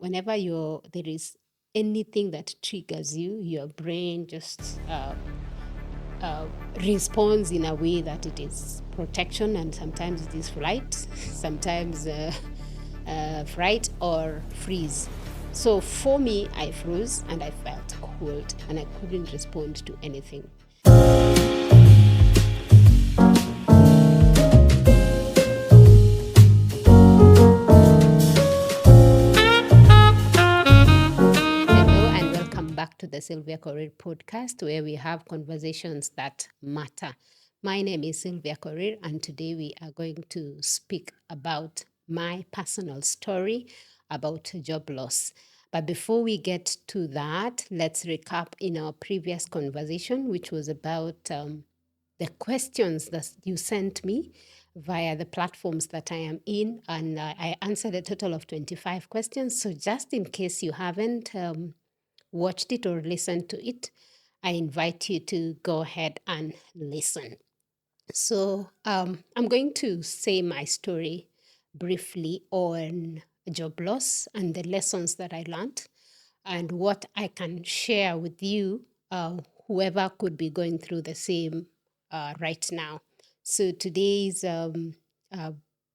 whenever there is anything that triggers you, your brain just uh, responds in a way that it is protection, and sometimes it is flight, sometimes fright or freeze. So for me, I froze and I felt cold and I couldn't respond to anything. Hello and welcome back to the Sylvia Korir podcast, where we have conversations that matter. My name is Sylvia Korir, and today we are going to speak about my personal story about job loss. But before we get to that, let's recap in our previous conversation, which was about the questions that you sent me via the platforms that I am in. And I answered a total of 25 questions. So just in case you haven't watched it or listened to it, I invite you to go ahead and listen. So I'm going to say my story briefly on job loss and the lessons that I learned and what I can share with you, whoever could be going through the same right now. So today's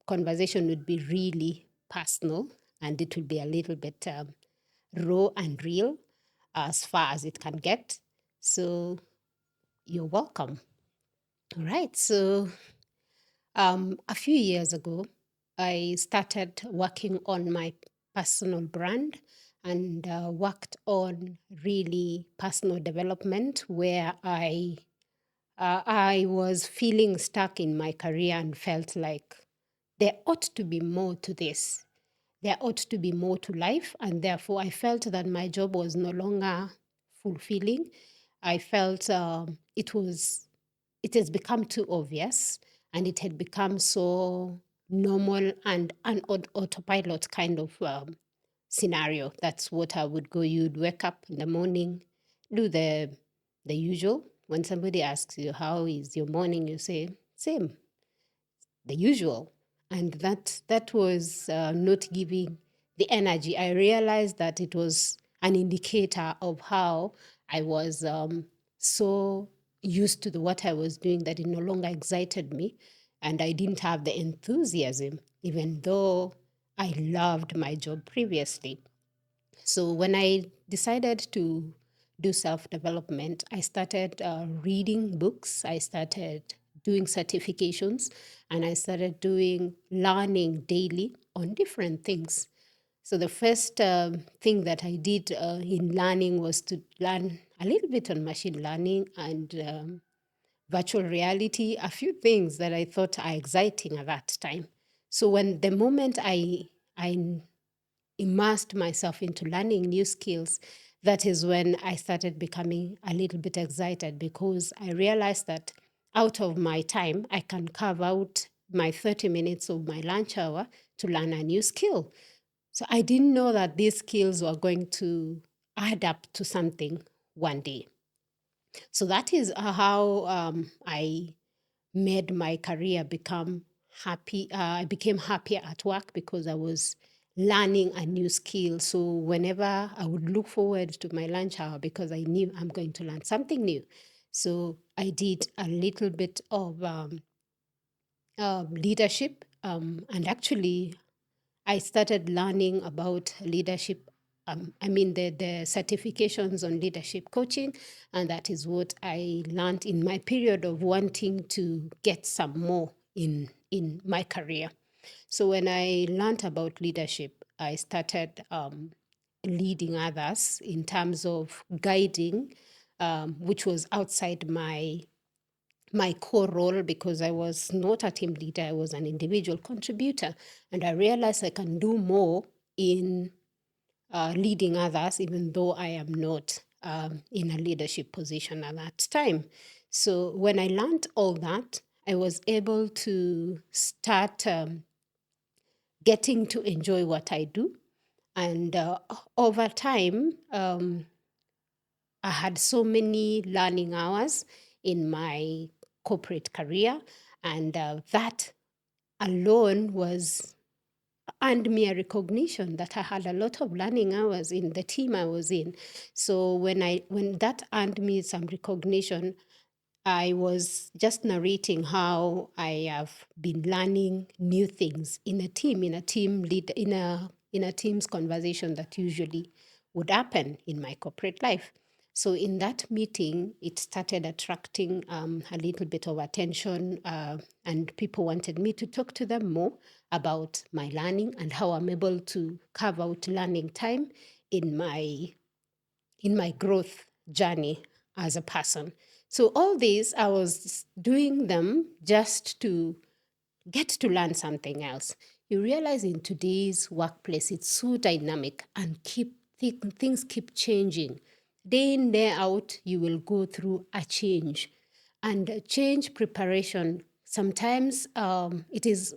conversation would be really personal, and it will be a little bit raw and real as far as it can get. So you're welcome. All right. So a few years ago, I started working on my personal brand and worked on really personal development where I was feeling stuck in my career and felt like there ought to be more to this. There ought to be more to life. And therefore, I felt that my job was no longer fulfilling. I felt it has become too obvious and it had become so normal and an autopilot kind of scenario. That's what I would go. You'd wake up in the morning, do the usual. When somebody asks you how is your morning, you say same, the usual, and that was not giving the energy. I realized that it was an indicator of how I was so used to what I was doing that it no longer excited me, and I didn't have the enthusiasm, even though I loved my job previously. So when I decided to do self development, I started reading books, I started doing certifications, and I started doing learning daily on different things. So the first thing that I did in learning was to learn a little bit on machine learning and virtual reality, a few things that I thought are exciting at that time. So when the moment I immersed myself into learning new skills, that is when I started becoming a little bit excited because I realized that out of my time, I can carve out my 30 minutes of my lunch hour to learn a new skill. So I didn't know that these skills were going to add up to something one day. So that is how I made my career become happy. I became happier at work because I was learning a new skill. So whenever I would look forward to my lunch hour because I knew I'm going to learn something new. So I did a little bit of leadership, and actually I started learning about leadership. I mean, the certifications on leadership coaching, and that is what I learned in my period of wanting to get some more in my career. So when I learned about leadership, I started leading others in terms of guiding, which was outside my core role because I was not a team leader, I was an individual contributor. And I realized I can do more in leading others, even though I am not in a leadership position at that time. So when I learned all that, I was able to start getting to enjoy what I do. And over time, I had so many learning hours in my corporate career, and that alone was earned me a recognition that I had a lot of learning hours in the team I was in. So when that earned me some recognition, I was just narrating how I have been learning new things in a team lead, in a team's conversation that usually would happen in my corporate life. So in that meeting, it started attracting a little bit of attention, and people wanted me to talk to them more about my learning and how I'm able to carve out learning time in my growth journey as a person. So all these, I was doing them just to get to learn something else. You realize in today's workplace, it's so dynamic and things keep changing. Day in, day out, you will go through a change. And change preparation, sometimes it is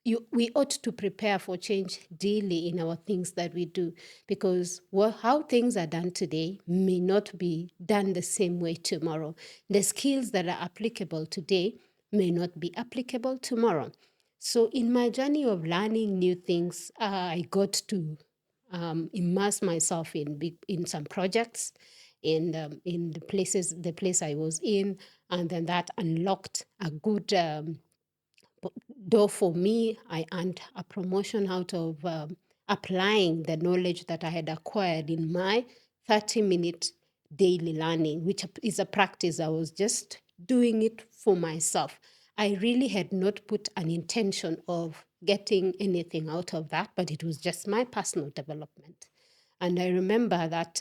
we ought to prepare for change daily in our things that we do, because how things are done today may not be done the same way tomorrow. The skills that are applicable today may not be applicable tomorrow. So in my journey of learning new things, I got to immerse myself in some projects in the place I was in, and then that unlocked a good door for me. I earned a promotion out of applying the knowledge that I had acquired in my 30-minute daily learning, which is a practice. I was just doing it for myself. I really had not put an intention of getting anything out of that, but it was just my personal development. And I remember that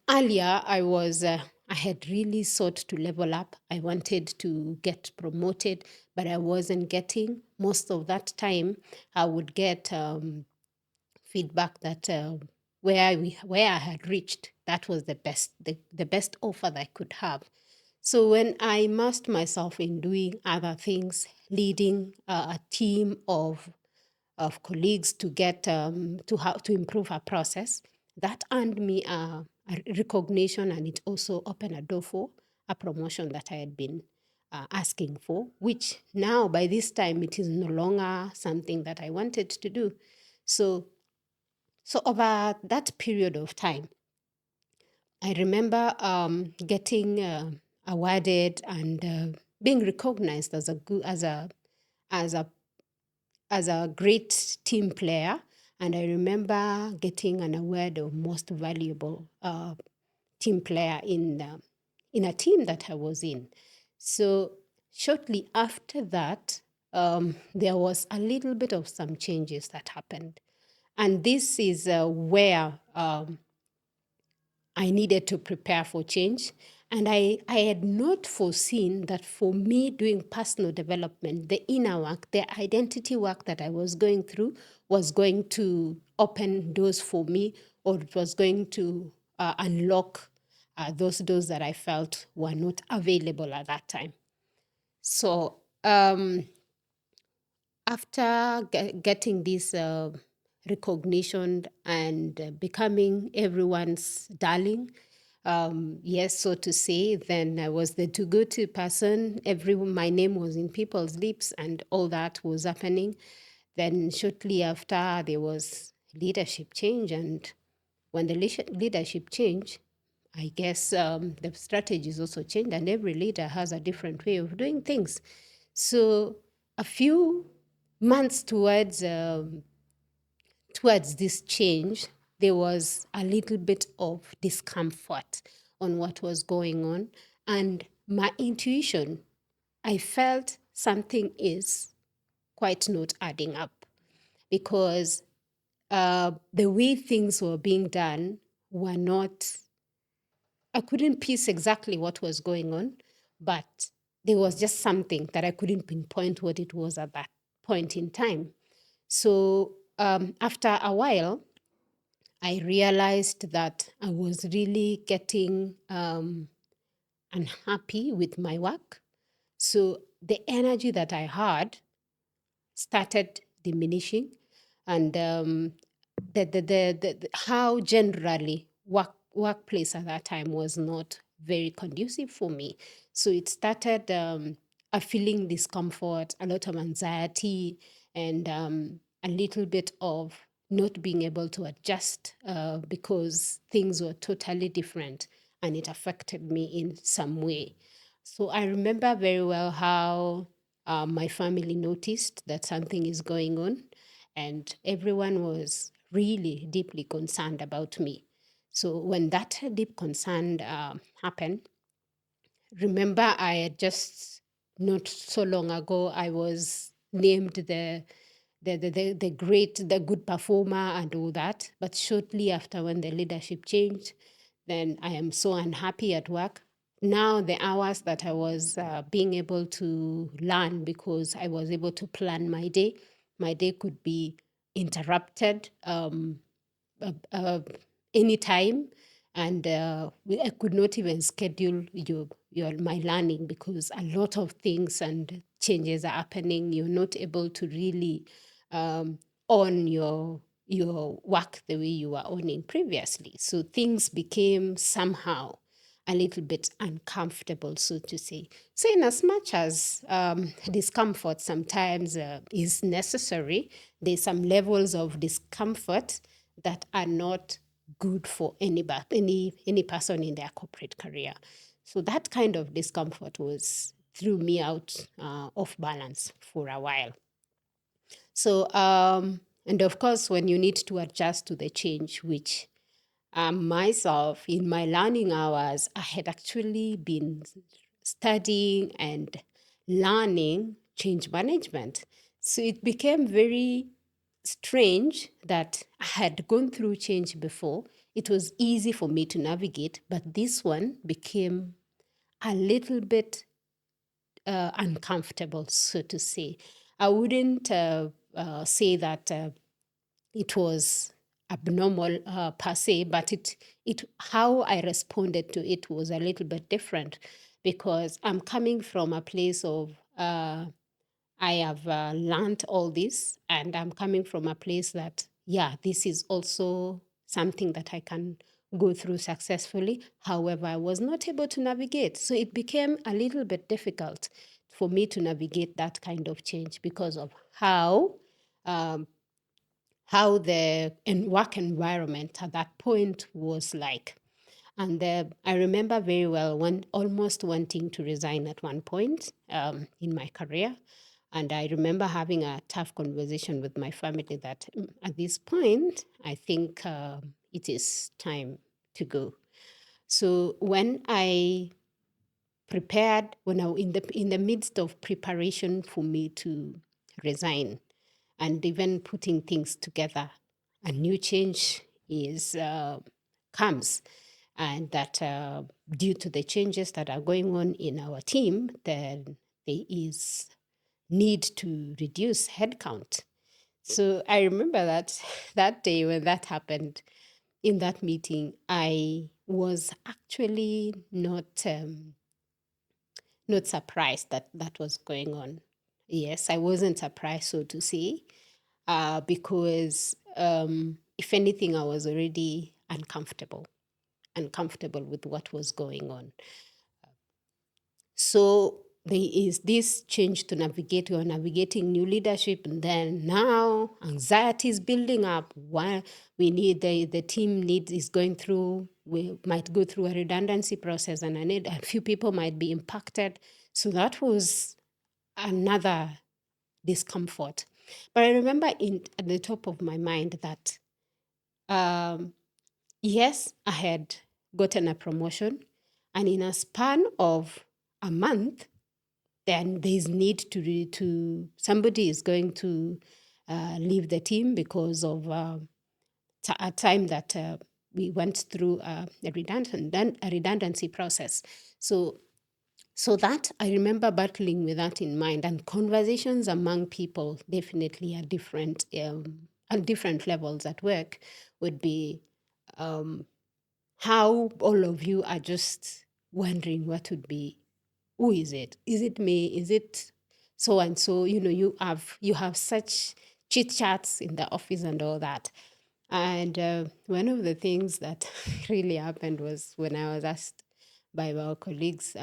earlier, I had really sought to level up. I wanted to get promoted, but I wasn't getting. Most of that time, I would get feedback that where I had reached, that was the best offer that I could have. So when I immersed myself in doing other things, leading a team of colleagues to get to how to improve our process. That earned me a recognition, and it also opened a door for a promotion that I had been asking for, which now by this time it is no longer something that I wanted to do. So, so over that period of time, I remember getting awarded and being recognized as a good as a as a great team player. And I remember getting an award of most valuable team player in a team that I was in. So shortly after that, there was a little bit of some changes that happened. And this is where I needed to prepare for change. And I had not foreseen that for me doing personal development, the inner work, the identity work that I was going through was going to open doors for me, or it was going to unlock those doors that I felt were not available at that time. So after getting this recognition and becoming everyone's darling, yes, so to say, then I was the to go to person. My name was in people's lips, and all that was happening. Then shortly after, there was leadership change, and when the leadership changed, I guess the strategies also changed, and every leader has a different way of doing things. So a few months towards this change, there was a little bit of discomfort on what was going on. And my intuition, I felt something is quite not adding up, because the way things were being done were not, I couldn't piece exactly what was going on, but there was just something that I couldn't pinpoint what it was at that point in time. So after a while, I realized that I was really getting unhappy with my work. So the energy that I had started diminishing, and how generally workplace at that time was not very conducive for me. So it started a feeling discomfort, a lot of anxiety, and a little bit of not being able to adjust because things were totally different and it affected me in some way. So I remember very well how my family noticed that something is going on, and everyone was really deeply concerned about me. So when that deep concern happened, remember I had just not so long ago I was named the good performer and all that. But shortly after, when the leadership changed, then I am so unhappy at work. Now the hours that I was being able to learn, because I was able to plan my day could be interrupted uh, uh, anytime, and I could not even schedule your my learning because a lot of things and changes are happening. You're not able to really um, on your work the way you were owning previously. So things became somehow a little bit uncomfortable, so to say. So, in as much as discomfort sometimes is necessary, there's some levels of discomfort that are not good for any person in their corporate career. So that kind of discomfort was threw me out off balance for a while. So and of course, when you need to adjust to the change, which myself in my learning hours, I had actually been studying and learning change management. So it became very strange that I had gone through change before. It was easy for me to navigate, but this one became a little bit uncomfortable, so to say. I wouldn't say that it was abnormal per se, but it how I responded to it was a little bit different, because I'm coming from a place of I have learned all this, and I'm coming from a place that, yeah, this is also something that I can go through successfully. However, I was not able to navigate. So it became a little bit difficult for me to navigate that kind of change because of um, how the work environment at that point was like. And I remember very well when almost wanting to resign at one point in my career. And I remember having a tough conversation with my family that at this point, I think it is time to go. So when I prepared, when I in the midst of preparation for me to resign, and even putting things together, a new change is comes, and that due to the changes that are going on in our team, then there is need to reduce headcount. So I remember that that day when that happened in that meeting, I was actually not surprised that that was going on. Yes, I wasn't surprised, so to say, because if anything, I was already uncomfortable with what was going on. So there is this change to navigate. We are navigating new leadership, and then now anxiety is building up. Why we need the team need is going through. We might go through a redundancy process, and I need a few people might be impacted. So that was another discomfort. But I remember in at the top of my mind that um, yes, I had gotten a promotion, and in a span of a month, then there's need to somebody is going to leave the team because of a time that we went through a redundancy process. So so that I remember battling with that in mind, and conversations among people definitely at different levels at work would be how all of you are just wondering what would be, who is it? Is it me? Is it so and so? You have such chit chats in the office and all that. And one of the things that really happened was when I was asked by our colleagues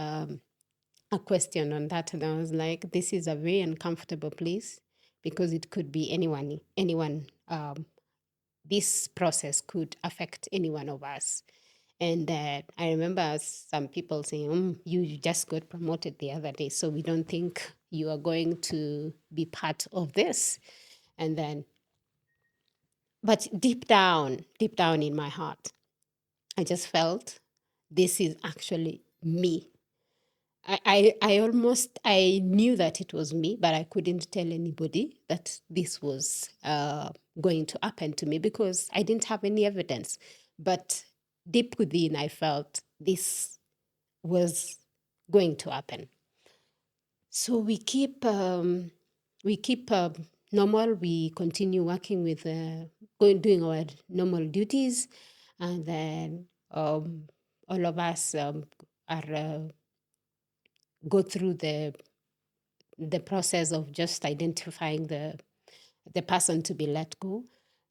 a question on that, and I was like, "This is a very uncomfortable place. because it could be anyone. This process could affect any one of us. And I remember some people saying, you just got promoted the other day, so we don't think you are going to be part of this. And then, but deep down in my heart, I just felt this is actually me. I almost, I knew that it was me, but I couldn't tell anybody that this was going to happen to me because I didn't have any evidence. But deep within, I felt this was going to happen. So we keep normal. We continue working with doing our normal duties, and then all of us are go through the process of just identifying the person to be let go.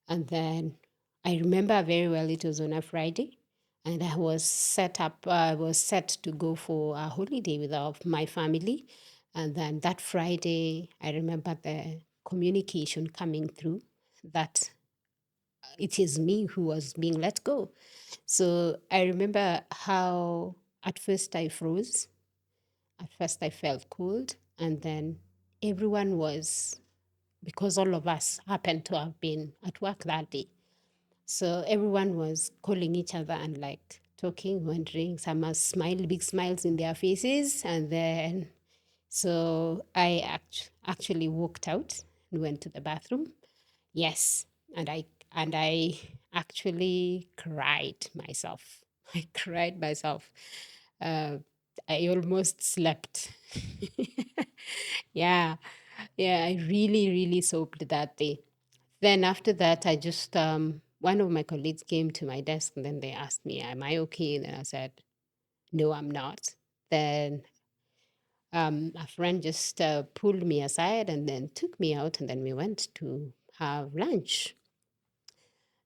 And then I remember very well it was on a Friday, and I was set to go for a holiday with my family. And then that Friday, I remember the communication coming through that it is me who was being let go. So I remember how at first I froze. At first I felt cold, and then everyone was, because all of us happened to have been at work that day. So everyone was calling each other and like talking, wondering. Some are big smiles in their faces. And then, so I actually walked out and went to the bathroom. Yes. And I actually cried myself. I cried myself. Uh, I almost slept. Yeah. Yeah. I really, really sobbed that day. Then after that, I just one of my colleagues came to my desk and then they asked me, "Am I okay?" And I said, "No, I'm not." Then a friend just pulled me aside and then took me out, and then we went to have lunch.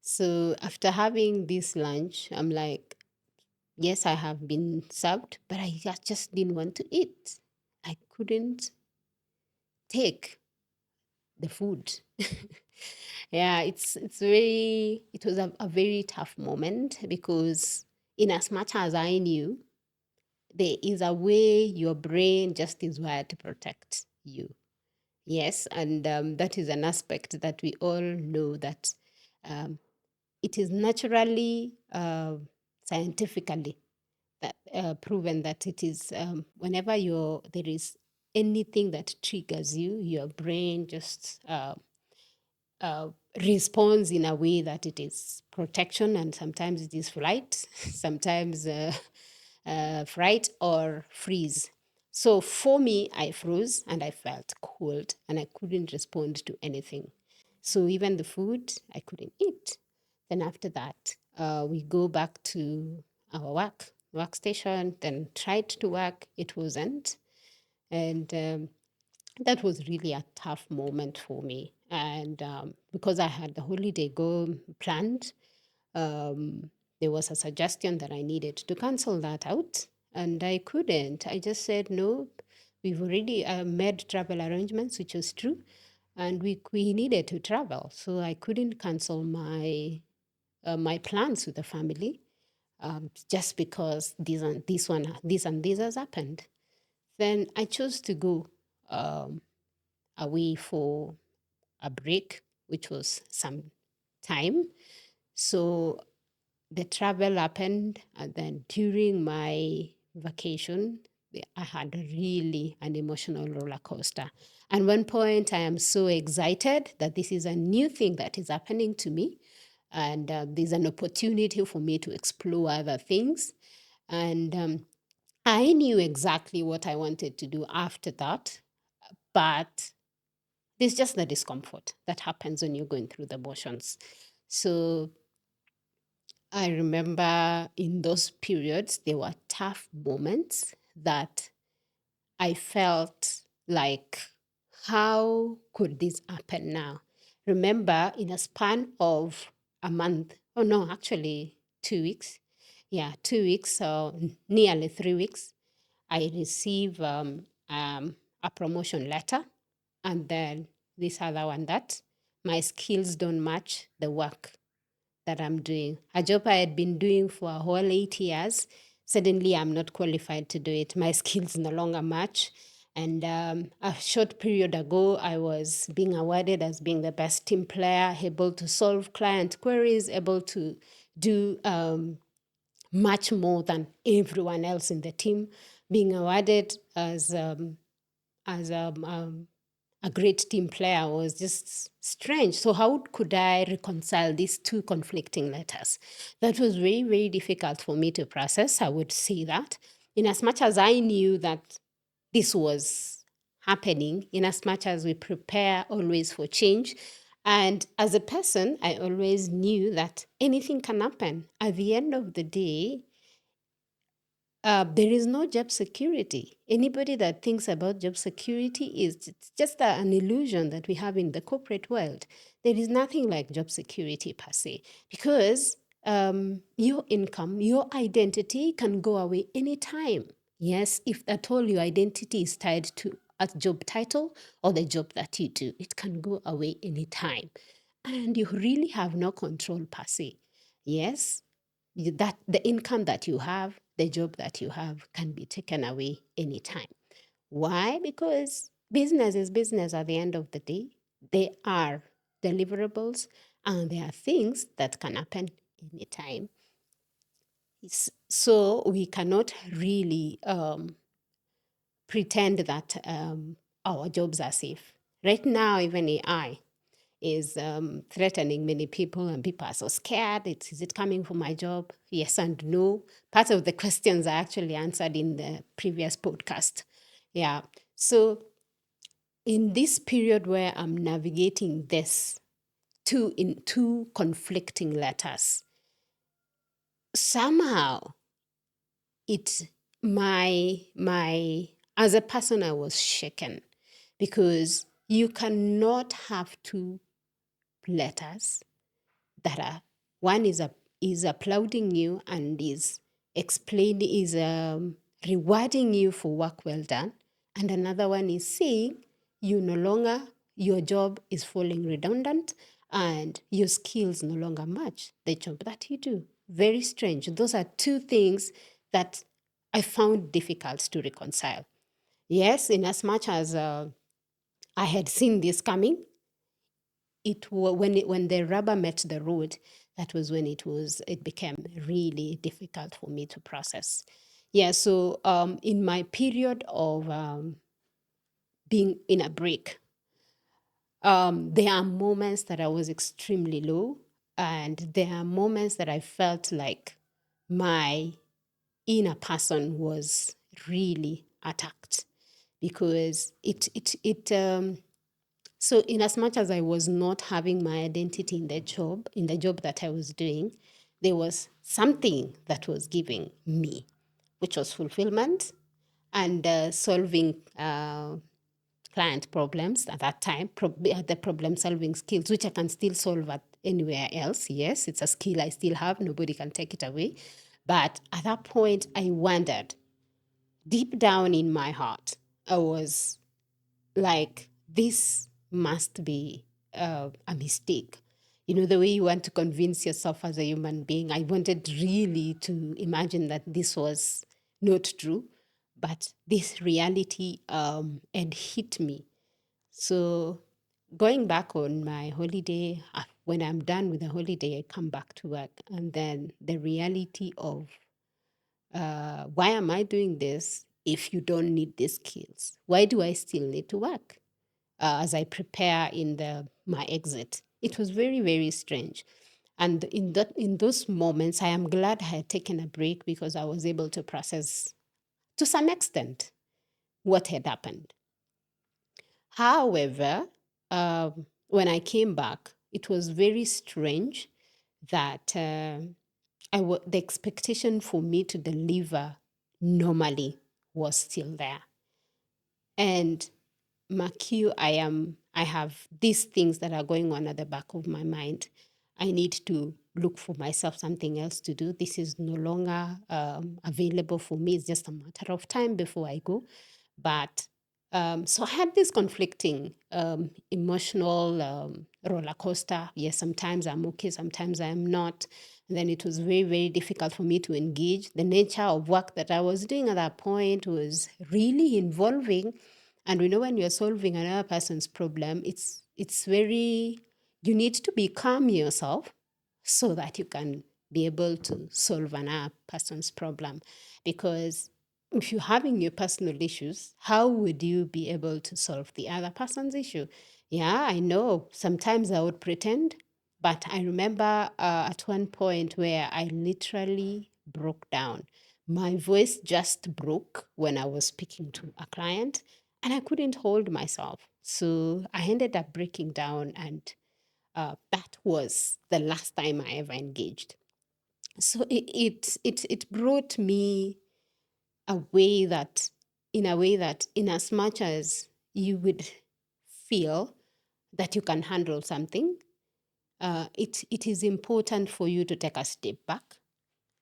So after having this lunch, I'm like, yes, I have been served, but just didn't want to eat. I couldn't take the food. Yeah, it was a very tough moment because in as much as I knew, there is a way your brain just is wired to protect you. Yes, and that is an aspect that we all know that um, it is naturally, scientifically that proven that it is whenever there is anything that triggers you, your brain just uh, responds in a way that it is protection, and sometimes it is flight, sometimes fright or freeze. So for me, I froze and I felt cold and I couldn't respond to anything. So even the food, I couldn't eat. Then after that, we go back to our workstation, then tried to work. It wasn't. And that was really a tough moment for me. And because I had the holiday go planned, um, there was a suggestion that I needed to cancel that out. And I couldn't. I just said, no, we've already made travel arrangements, which was true. And we needed to travel. So I couldn't cancel my plans with the family just because this and this has happened. Then I chose to go um, away for a break, which was some time. So the travel happened, and then during my vacation, I had really an emotional roller coaster. At one point, I am so excited that this is a new thing that is happening to me, and there's an opportunity for me to explore other things. And I knew exactly what I wanted to do after that, but there's just the discomfort that happens when you're going through the motions. So I remember in those periods, there were tough moments that I felt like, how could this happen now? Remember, in a span of a month, oh no, actually 2 weeks, yeah, 2 weeks, so nearly 3 weeks, I receive a promotion letter, and then this other one, that my skills don't match the work that I'm doing. A job I had been doing for a whole 8 years, suddenly I'm not qualified to do it. My skills no longer match. And a short period ago, I was being awarded as being the best team player, able to solve client queries, able to do much more than everyone else in the team, being awarded as a great team player was just strange. So how could I reconcile these two conflicting letters? That was very, very difficult for me to process. I would say that, in as much as I knew that this was happening, in as much as we prepare always for change. And as a person, I always knew that anything can happen. At the end of the day, there is no job security. Anybody that thinks about job security is it's just an illusion that we have in the corporate world. There is nothing like job security per se, because your income, your identity can go away anytime. Yes, if at all your identity is tied to a job title or the job that you do, it can go away anytime. And you really have no control per se. Yes, that the income that you have, the job that you have can be taken away anytime. Why? Because business is business at the end of the day. There are deliverables and there are things that can happen anytime. So we cannot really pretend that our jobs are safe. Right now, even AI is threatening many people, and people are so scared. Is it coming for my job? Yes and no. Part of the questions are actually answered in the previous podcast. Yeah. So in this period where I'm navigating this two conflicting letters, somehow it my as a person I was shaken, because you cannot have two letters that are, one is applauding you and is explaining, is rewarding you for work well done, and another one is saying you no longer, your job is falling redundant and your skills no longer match the job that you do. Very strange. Those are two things that I found difficult to reconcile. Yes, in as much as I had seen this coming, when the rubber met the road, that was when it became really difficult for me to process. Yeah, so in my period of being in a break, there are moments that I was extremely low, and there are moments that I felt like my inner person was really attacked, because so in as much as I was not having my identity in the job that I was doing, there was something that was giving me, which was fulfillment and solving client problems at that time, the problem solving skills, which I can still solve at anywhere else. Yes, it's a skill I still have. Nobody can take it away. But at that point, I wondered, deep down in my heart, I was like, this must be a mistake. You know, the way you want to convince yourself as a human being. I wanted really to imagine that this was not true, but this reality had hit me. So going back on my holiday, when I'm done with the holiday, I come back to work, and then the reality of why am I doing this if you don't need these skills? Why do I still need to work? As I prepare in my exit. It was very, very strange. And in those moments, I am glad I had taken a break, because I was able to process to some extent what had happened. However, when I came back, it was very strange that the expectation for me to deliver normally was still there. And Mark, I have these things that are going on at the back of my mind. I need to look for myself something else to do. This is no longer available for me. It's just a matter of time before I go. But So I had this conflicting emotional roller coaster. Yes, sometimes I'm okay, sometimes I'm not. And then it was very, very difficult for me to engage. The nature of work that I was doing at that point was really involving. And we know when you're solving another person's problem, it's very, you need to be calm yourself so that you can be able to solve another person's problem. Because if you're having your personal issues, how would you be able to solve the other person's issue? Yeah, I know. Sometimes I would pretend, but I remember at one point where I literally broke down. My voice just broke when I was speaking to a client, and I couldn't hold myself. So I ended up breaking down, and that was the last time I ever engaged. So it brought me a way that in as much as you would feel that you can handle something, it is important for you to take a step back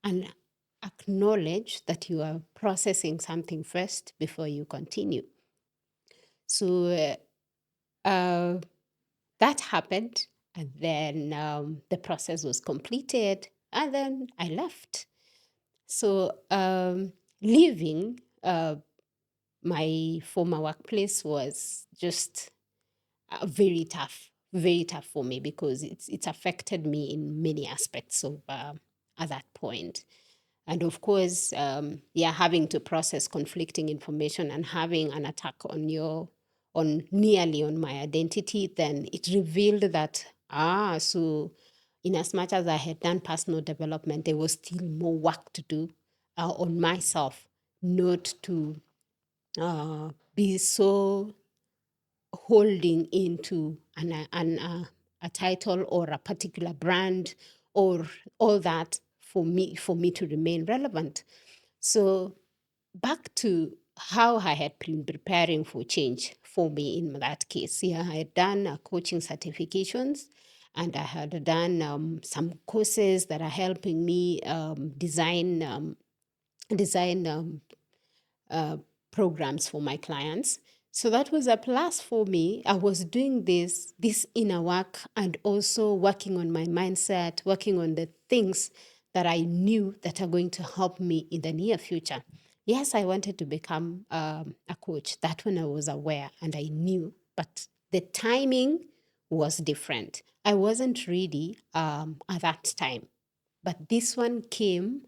and acknowledge that you are processing something first before you continue. So uh, that happened, and then the process was completed, and then I left. So leaving my former workplace was just very tough for me because it's affected me in many aspects of at that point. And of course, yeah, having to process conflicting information and having an attack on nearly on my identity, then it revealed that so in as much as I had done personal development, there was still more work to do on myself, not to be so holding into a title or a particular brand or all that for me to remain relevant. So back to how I had been preparing for change for me in that case. Yeah, I had done coaching certifications, and I had done some courses that are helping me design uh, programs for my clients. So that was a plus for me. I was doing this inner work and also working on my mindset, working on the things that I knew that are going to help me in the near future. Yes, I wanted to become a coach. That one I was aware and I knew, but the timing was different. I wasn't ready at that time, but this one came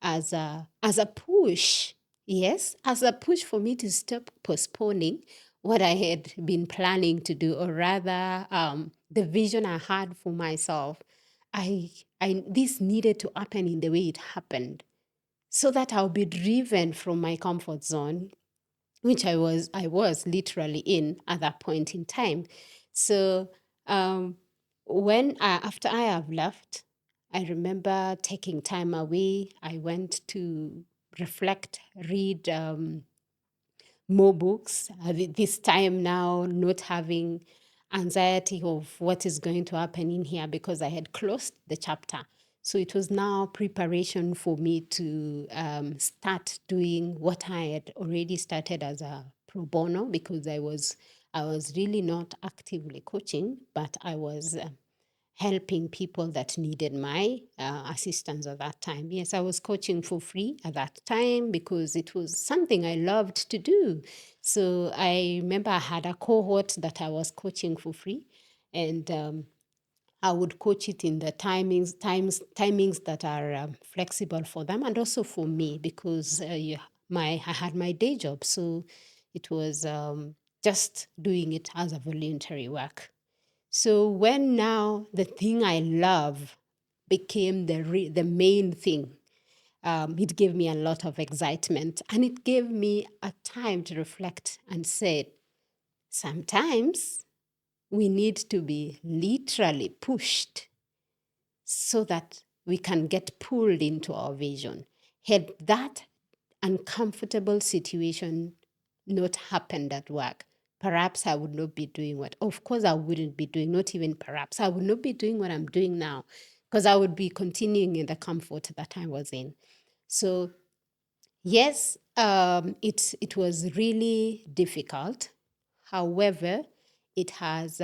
as a push. Yes, as a push for me to stop postponing what I had been planning to do, or rather the vision I had for myself. I this needed to happen in the way it happened so that I'll be driven from my comfort zone, which I was literally in at that point in time. So um, after I have left, I remember taking time away. I went to reflect, read more books. This time now, not having anxiety of what is going to happen in here because I had closed the chapter. So it was now preparation for me to start doing what I had already started as a pro bono, because I was really not actively coaching, but I was helping people that needed my assistance at that time. Yes, I was coaching for free at that time because it was something I loved to do. So I remember I had a cohort that I was coaching for free, and I would coach it in the timings that are flexible for them and also for me, because I had my day job, so it was just doing it as a voluntary work. So when now the thing I love became the main thing, it gave me a lot of excitement, and it gave me a time to reflect and say, sometimes we need to be literally pushed so that we can get pulled into our vision. Had that uncomfortable situation not happened at work, perhaps I would not be doing what, of course, I wouldn't be doing, not even perhaps, I would not be doing what I'm doing now, because I would be continuing in the comfort that I was in. So Yes, it was really difficult. However, it has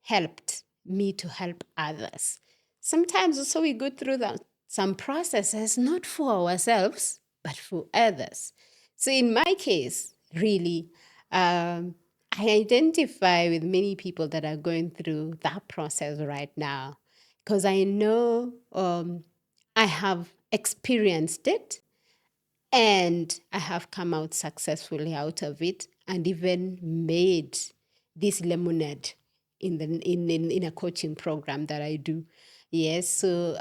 helped me to help others. Sometimes also we go through some processes not for ourselves but for others. So in my case, really, um, I identify with many people that are going through that process right now because I know I have experienced it and I have come out successfully out of it and even made this lemonade in a coaching program that I do. Yes, so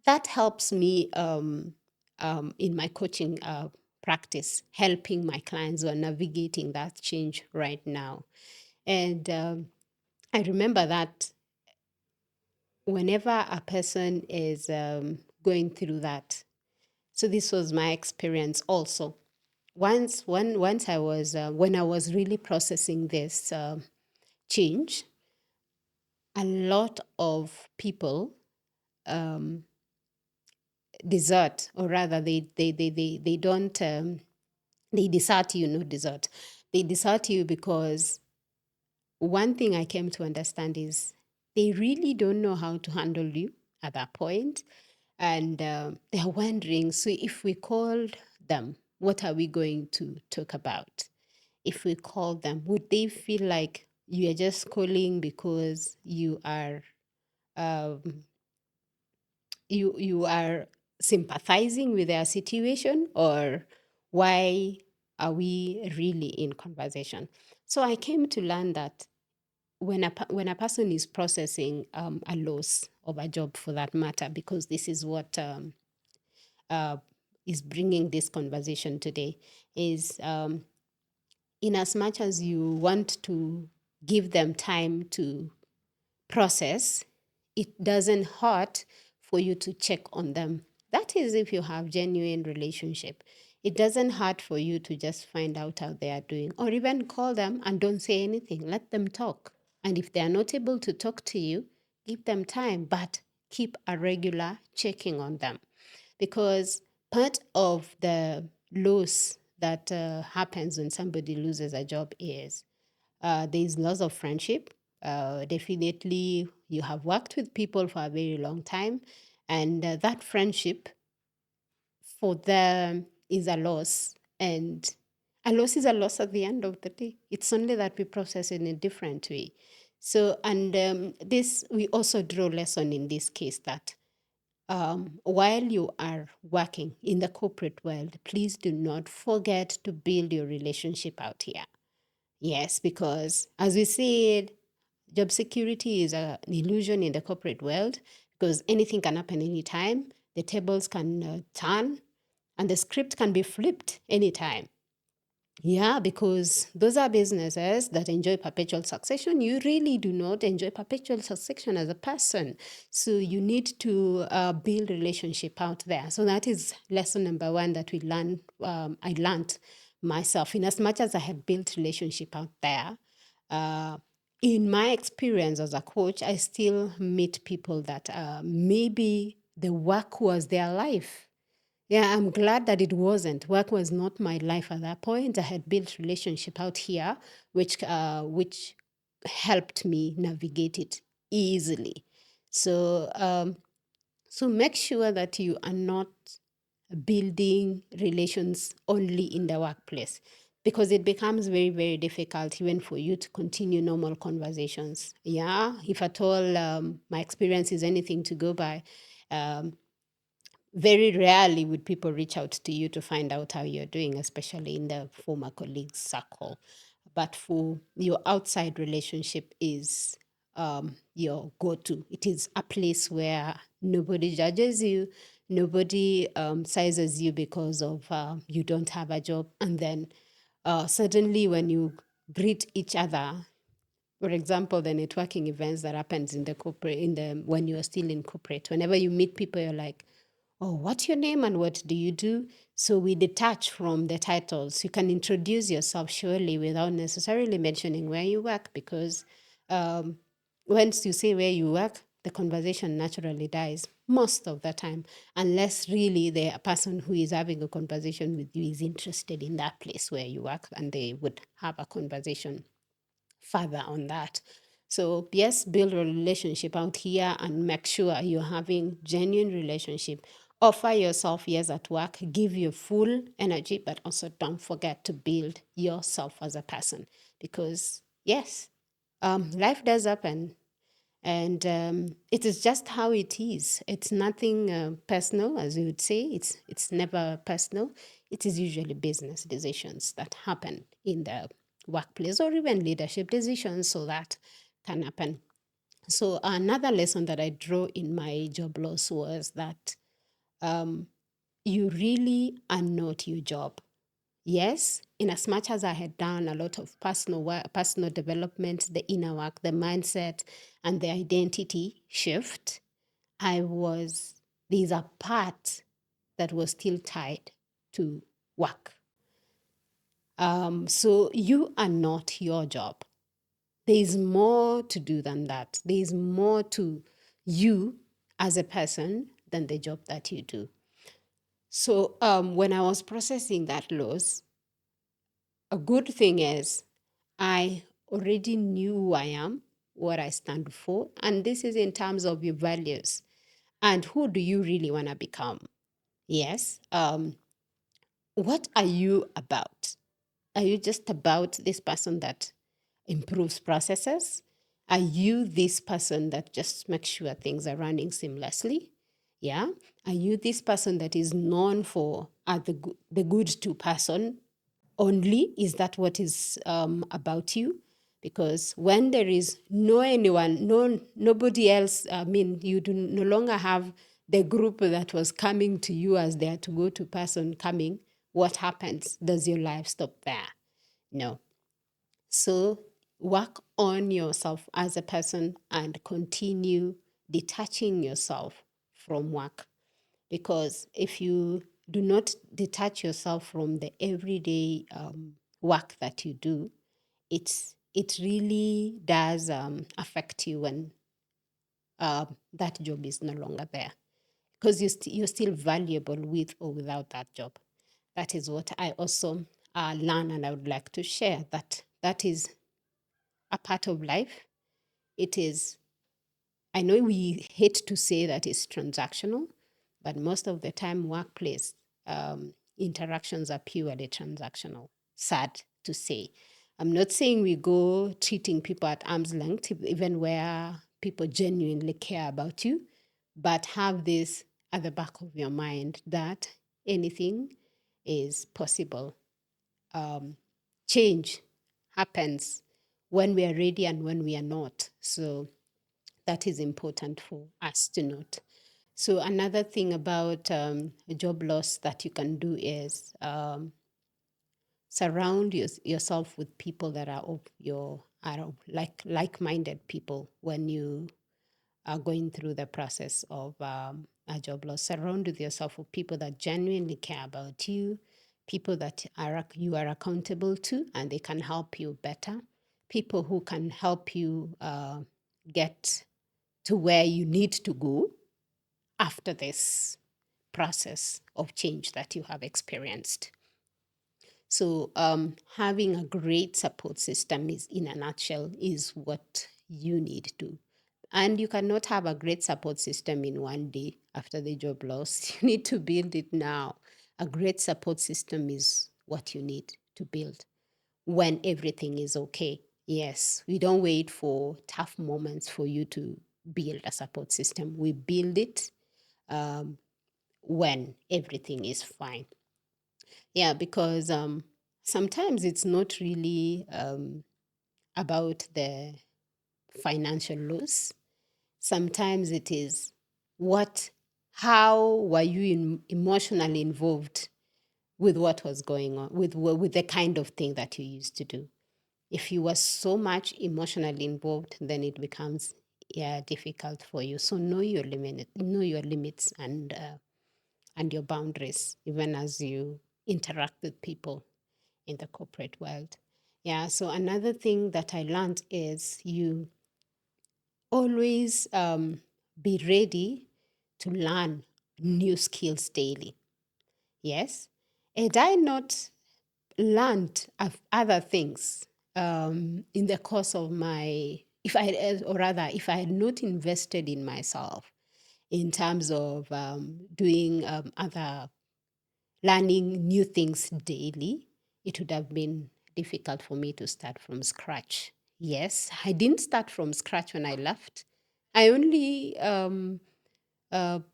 that helps me in my coaching practice, helping my clients who are navigating that change right now. And I remember that whenever a person is going through that, so this was my experience also. Once I was when I was really processing this change, a lot of people um, desert, or rather, they don't they desert you, not desert. They desert you because one thing I came to understand is they really don't know how to handle you at that point, and they're wondering. So if we called them, what are we going to talk about? If we call them, would they feel like you are just calling because um, you are sympathizing with their situation, or why are we really in conversation? So I came to learn that when a person is processing a loss of a job, for that matter, because this is what uh, is bringing this conversation today, is in as much as you want to give them time to process, it doesn't hurt for you to check on them. That is if you have genuine relationship. It doesn't hurt for you to just find out how they are doing, or even call them and don't say anything. Let them talk. And if they are not able to talk to you, give them time, but keep a regular checking on them. Because part of the loss that happens when somebody loses a job is there's loss of friendship. Definitely, you have worked with people for a very long time, and that friendship for them is a loss. And a loss is a loss at the end of the day. It's only that we process it in a different way. So, and this, we also draw lesson in this case that while you are working in the corporate world, please do not forget to build your relationship out here. Yes, because as we said, job security is an illusion in the corporate world because anything can happen anytime. The tables can turn and the script can be flipped anytime. Yeah, because those are businesses that enjoy perpetual succession. You really do not enjoy perpetual succession as a person. So you need to build relationship out there. So that is lesson number one that we learn. I learned myself. In as much as I had built relationship out there, uh, in my experience as a coach, I still meet people that maybe the work was their life. Yeah, I'm glad that it wasn't. Work was not my life at that point. I had built relationship out here, which helped me navigate it easily. So so make sure that you are not building relations only in the workplace, because it becomes very, very difficult even for you to continue normal conversations. Yeah, if at all my experience is anything to go by, um, very rarely would people reach out to you to find out how you're doing, especially in the former colleagues circle. But for your outside relationship is your go-to. It is a place where nobody judges you, nobody sizes you because of you don't have a job, and then suddenly when you greet each other, for example, the networking events that happens in the corporate, in the when you're still in corporate, whenever you meet people, you're like, "Oh, what's your name and what do you do?" So we detach from the titles. You can introduce yourself surely without necessarily mentioning where you work, because um, once you say where you work, the conversation naturally dies most of the time, unless really the person who is having a conversation with you is interested in that place where you work and they would have a conversation further on that. So yes, build a relationship out here and make sure you're having genuine relationship. Offer yourself yes at work, give your full energy, but also don't forget to build yourself as a person because yes, life does happen and it is just how it is. It's nothing personal, as you would say. It's never personal. It is usually business decisions that happen in the workplace or even leadership decisions, so that can happen. So another lesson that I drew in my job loss was that um, you really are not your job. Yes, in as much as I had done a lot of personal work, personal development, the inner work, the mindset, and the identity shift, I was, there's a part that was still tied to work. So you are not your job. There's more to do than that. There's more to you as a person than the job that you do. So when I was processing that loss, a good thing is I already knew who I am, what I stand for, and this is in terms of your values and who do you really want to become. Yes. What are you about? Are you just about this person that improves processes? Are you this person that just makes sure things are running seamlessly? Yeah. Are you this person that is known for the good to person only? Is that what is about you? Because when there is no anyone, nobody else, I mean, you do no longer have the group that was coming to you as their to go to person coming, what happens? Does your life stop there? No. So work on yourself as a person and continue detaching yourself from work. Because if you do not detach yourself from the everyday work that you do, it really does affect you when that job is no longer there. Because you're still valuable with or without that job. That is what I also learn, and I would like to share that is a part of life. It is, I know we hate to say that it's transactional, but most of the time, workplace interactions are purely transactional. Sad to say. I'm not saying we go treating people at arm's length, even where people genuinely care about you, but have this at the back of your mind that anything is possible. Change happens when we are ready and when we are not. So that is important for us to note. So another thing about job loss that you can do is surround yourself with people that are of your are of like-minded people when you are going through the process of a job loss. Surround yourself with people that genuinely care about you, people that you are accountable to, and they can help you better. People who can help you get to where you need to go after this process of change that you have experienced. So, having a great support system is, in a nutshell, is what you need to. And you cannot have a great support system in one day after the job loss. You need to build it now. A great support system is what you need to build when everything is okay. Yes, we don't wait for tough moments for you to build a support system. We build it um, when everything is fine. Yeah, because sometimes it's not really about the financial loss. Sometimes it is what, how were you emotionally involved with what was going on, with the kind of thing that you used to do. If you were so much emotionally involved, then it becomes difficult for you. So know your limits and your boundaries, even as you interact with people in the corporate world. Yeah. So another thing that I learned is you always be ready to learn new skills daily. Yes. Had I not learned of other things in the course of my, if I, or rather, if I had not invested in myself in terms of doing other, learning new things daily, it would have been difficult for me to start from scratch. Yes, I didn't start from scratch when I left. I only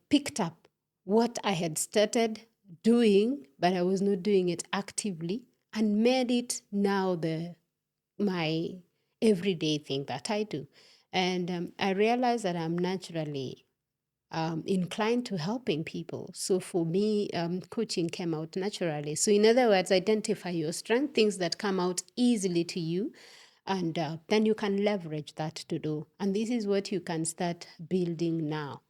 picked up what I had started doing, but I was not doing it actively, and made it now my everyday thing that I do. And I realized that I'm naturally inclined to helping people. So for me, coaching came out naturally. So, in other words, identify your strength, things that come out easily to you, and then you can leverage that to do. And this is what you can start building now.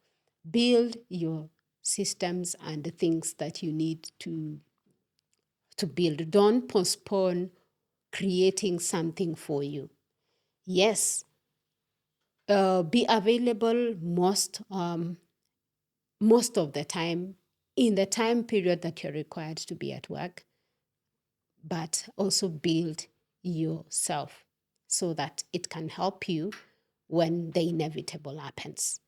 Build your systems and the things that you need to build. Don't postpone creating something for you. Yes, be available most of the time in the time period that you're required to be at work, but also build yourself so that it can help you when the inevitable happens.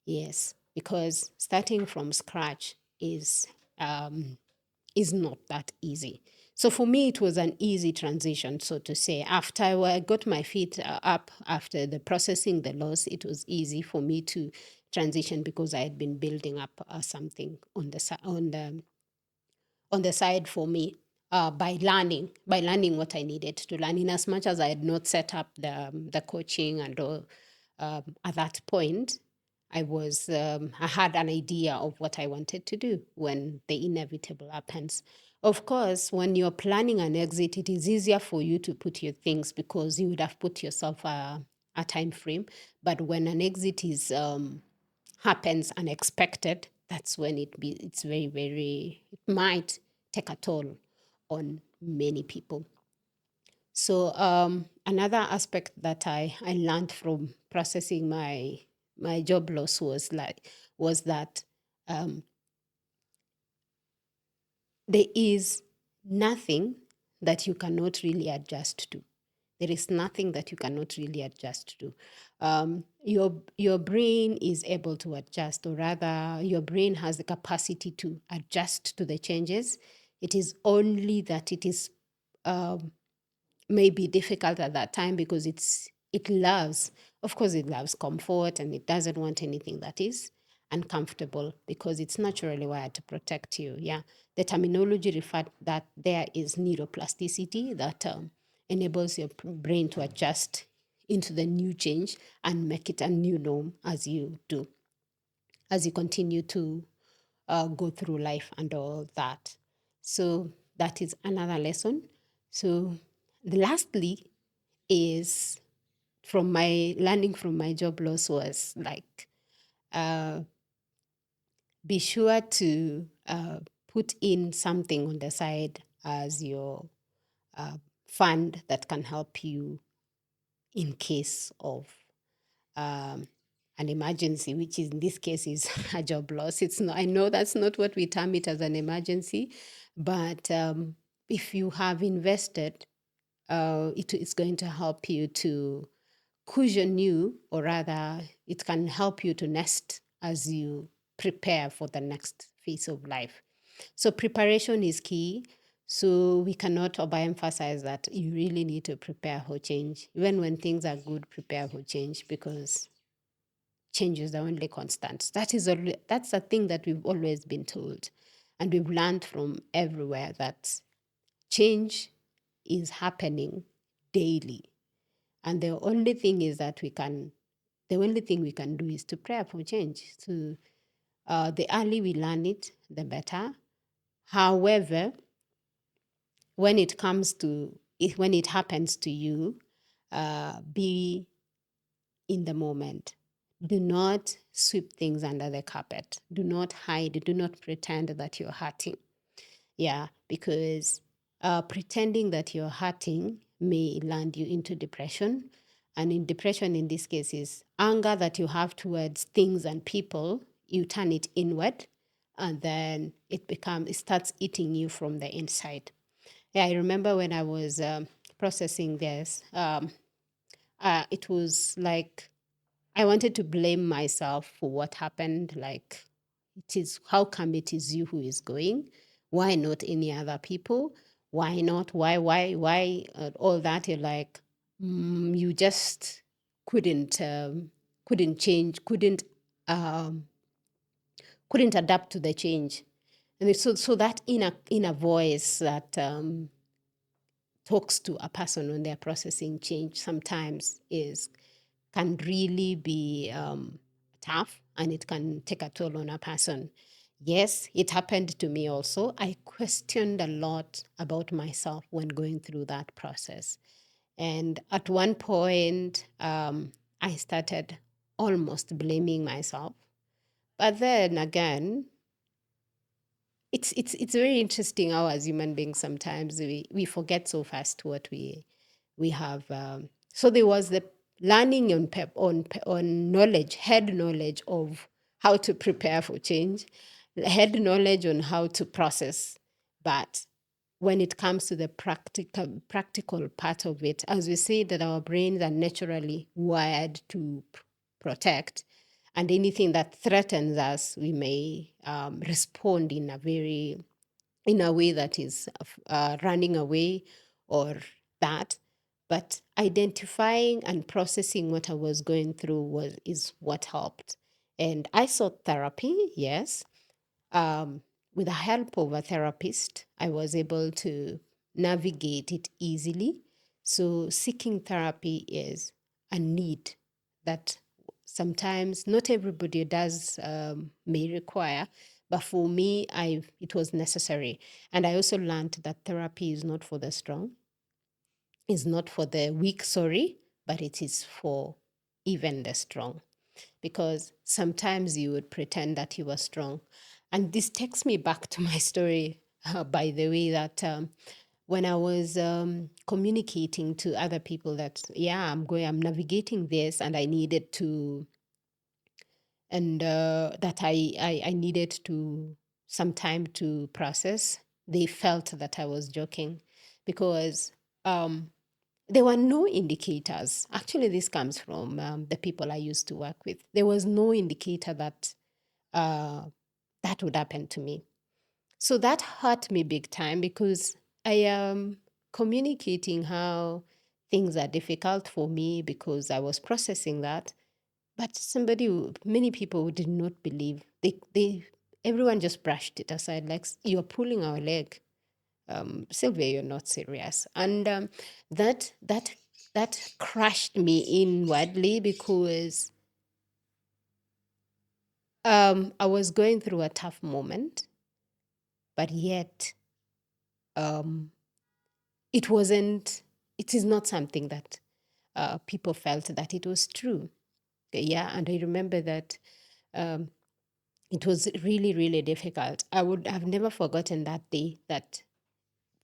Yes, because starting from scratch is not that easy. So for me, it was an easy transition, so to say. After I got my feet up after the processing the loss, it was easy for me to transition because I had been building up something on the side for me by learning what I needed to learn. In as much as I had not set up the coaching and all, at that point, I had an idea of what I wanted to do when the inevitable happens. Of course, when you're planning an exit, it is easier for you to put your things because you would have put yourself a time frame. But when an exit is happens unexpected, that's when it's very, very, it might take a toll on many people. So another aspect that I learned from processing my job loss was that um, there is nothing that you cannot really adjust to. There is nothing that you cannot really adjust to. Your brain is able to adjust, or rather, your brain has the capacity to adjust to the changes. It is only that it is um, may be difficult at that time because it loves, of course, it loves comfort and it doesn't want anything that is uncomfortable because it's naturally wired to protect you. Yeah, the terminology referred that there is neuroplasticity that enables your brain to adjust into the new change and make it a new norm as you continue to go through life and all that. So that is another lesson. So lastly is from my learning from my job loss was like uh, be sure to put in something on the side as your uh, fund that can help you in case of um, an emergency, which in this case is a job loss. It's not, I know that's not what we term it as an emergency, but if you have invested, it is going to help you to cushion you, or rather, it can help you to nest as you prepare for the next phase of life. So preparation is key. So we cannot overemphasize that you really need to prepare for change. Even when things are good, prepare for change because change is the only constant. That's a thing that we've always been told. And we've learned from everywhere that change is happening daily. And the only thing we can do is to prepare for change. So the early we learn it, the better. However, when it happens to you, be in the moment. Do not sweep things under the carpet. Do not hide. Do not pretend that you're hurting. Yeah, because pretending that you're hurting may land you into depression. And in depression, in this case, is anger that you have towards things and people, you turn it inward, and then it starts eating you from the inside. Yeah, I remember when I was processing this, it was like I wanted to blame myself for what happened. Like, it is, how come it is you who is going? Why not any other people? Why not? Why? All that. You're like, you just couldn't change, um, couldn't adapt to the change. And so that inner voice that talks to a person when they're processing change sometimes is can really be tough, and it can take a toll on a person. Yes, it happened to me also. I questioned a lot about myself when going through that process. And at one point, I started almost blaming myself. But then again, it's very interesting how as human beings sometimes we forget so fast what we have. So there was the learning on knowledge, head knowledge of how to prepare for change, head knowledge on how to process. But when it comes to the practical part of it, as we say that our brains are naturally wired to protect, and anything that threatens us, we may respond in a way that is running away or that. But identifying and processing what I was going through is what helped. And I sought therapy, yes. Um, with the help of a therapist, I was able to navigate it easily. So seeking therapy is a need that sometimes not everybody does may require, but for me, it was necessary. And I also learned that therapy is not for the strong, is not for the weak, sorry, but it is for even the strong. Because sometimes you would pretend that you were strong. And this takes me back to my story, by the way, that when I was communicating to other people that, yeah, I'm navigating this, and I needed to, and that I needed to some time to process, they felt that I was joking because um, there were no indicators. Actually, this comes from the people I used to work with. There was no indicator that uh, that would happen to me. So that hurt me big time because I am communicating how things are difficult for me because I was processing that. But many people who did not believe, everyone just brushed it aside, like, you're pulling our leg. Sylvia, you're not serious. And that, that, that crushed me inwardly because I was going through a tough moment, but yet um, it wasn't, it is not something that people felt that it was true. Yeah, and I remember that um, it was really, really difficult. I would have never forgotten that day that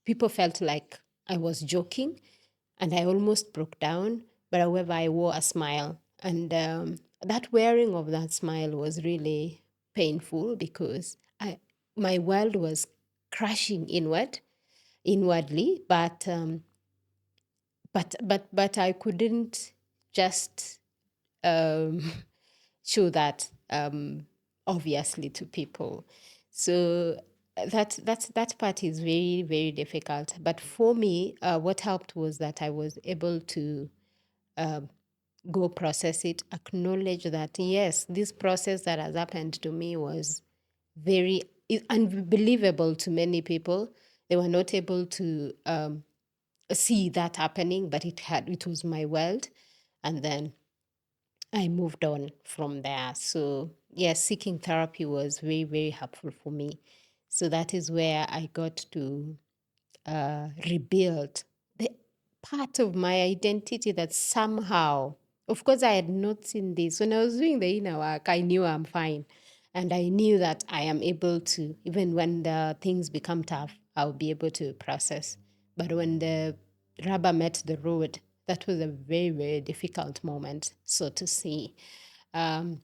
people felt like I was joking and I almost broke down. But however, I wore a smile. And that wearing of that smile was really painful because my world was crashing inwardly, but I couldn't just um, show that obviously to people. So that part is very, very difficult. But for me, what helped was that I was able to um, go process it, acknowledge that yes, this process that has happened to me was very unbelievable to many people. They were not able to see that happening, but it was my world. And then I moved on from there. So, yes, seeking therapy was very, very helpful for me. So that is where I got to rebuild the part of my identity that somehow, of course, I had not seen this. When I was doing the inner work, I knew I'm fine. And I knew that I am able to, even when the things become tough, I'll be able to process. But when the rubber met the road, That was a very, very difficult moment, so to say. Um,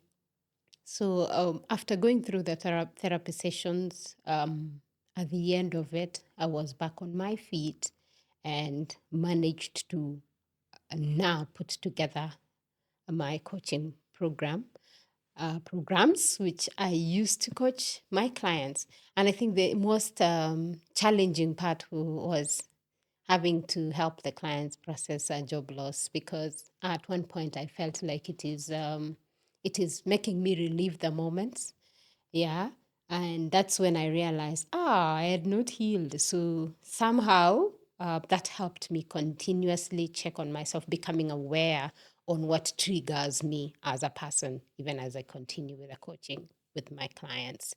after going through the therapy sessions, at the end of it, I was back on my feet and managed to now put together my coaching programs, which I used to coach my clients. And I think the most challenging part was having to help the clients process a job loss, because at one point I felt like it is making me relive the moments. Yeah. And that's when I realized, I had not healed. So somehow that helped me continuously check on myself, becoming aware on what triggers me as a person, even as I continue with the coaching with my clients.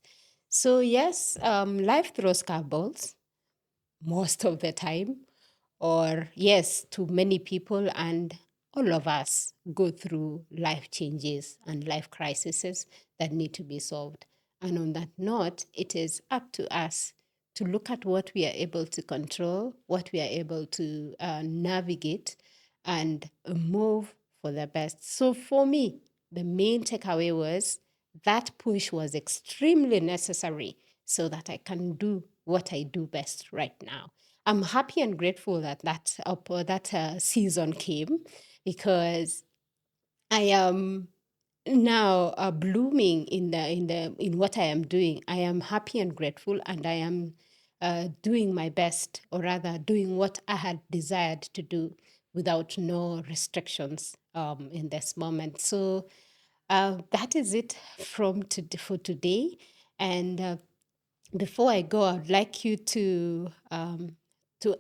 So, yes, life throws curveballs most of the time, or yes, to many people, and all of us go through life changes and life crises that need to be solved. And on that note, it is up to us to look at what we are able to control, what we are able to navigate, and move for the best. So for me, the main takeaway was that push was extremely necessary so that I can do what I do best right now. I'm happy and grateful that that season came, because I am now blooming in what I am doing. I am happy and grateful, and I am doing my best, or rather, doing what I had desired to do without no restrictions in this moment. So that is it for today, and before I go, I'd like you to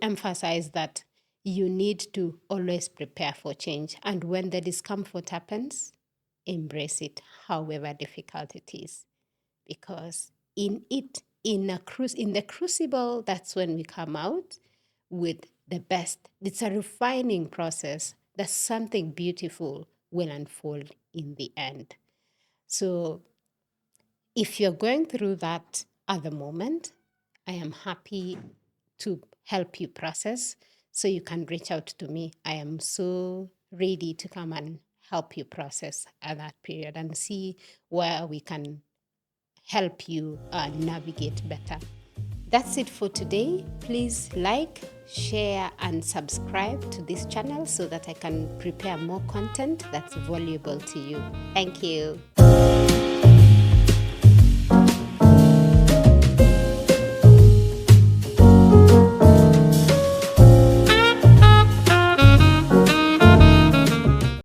emphasize that you need to always prepare for change, and when the discomfort happens, embrace it, however difficult it is, because in the crucible, that's when we come out with the best. It's a refining process. That something beautiful will unfold in the end. So if you're going through that at the moment, I am happy to help you process. So you can reach out to me. I am so ready to come and help you process at that period and see where we can help you navigate better. That's it for today. Please like, share, and subscribe to this channel so that I can prepare more content that's valuable to you. Thank you.